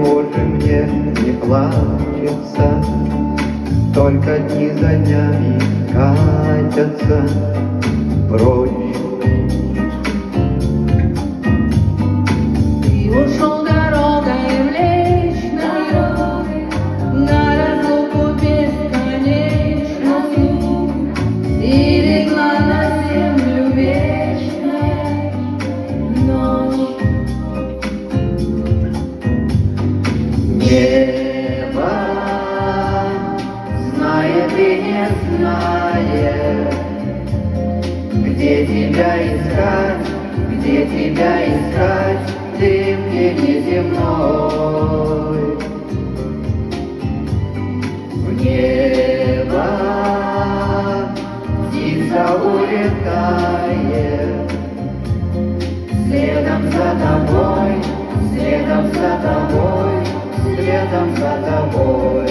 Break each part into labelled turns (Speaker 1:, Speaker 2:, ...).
Speaker 1: уже мне не плачется, только дни за днями катятся прочь.
Speaker 2: Ты ушел дорогой млечною, на разлуку бесконечную, и легла на землю вечная ночь.
Speaker 1: Небо знает и не знает, где тебя искать, где тебя искать, дымке неземной. В небо птица улетает, следом за тобой, следом за тобой, следом за тобой.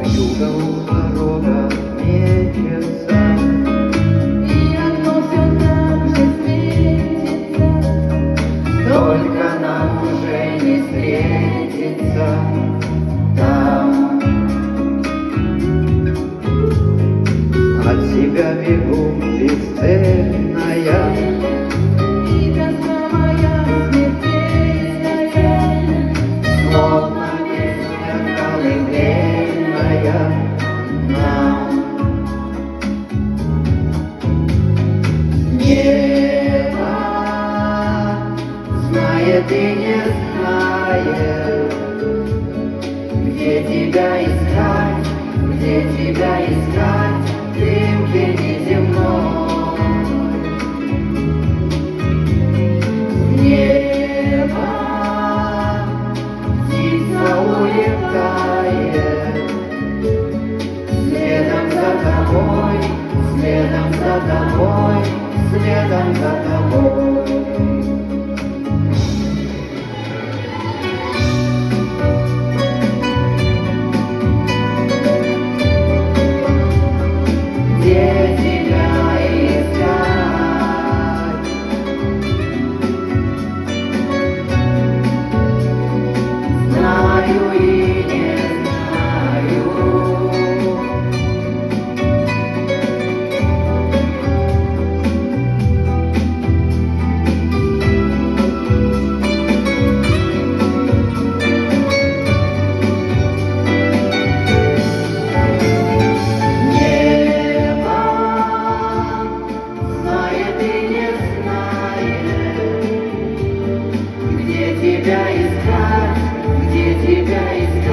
Speaker 1: Вьюга у порога мечется,
Speaker 2: И окно все так же светится,
Speaker 1: только нам уже не встретиться там. От себя бегу бесцельная,
Speaker 2: и тоска моя смертельная,
Speaker 1: словно песня колыбельная нам. Небо знает и не знает, где тебя искать, где тебя искать, дымке неземной. Небо птица улетает, следом за тобой, следом за тобой, следом за тобой. Где тебя искать? Знаю и не знаю. Небо знает и не знает, где тебя искать, где тебя искать.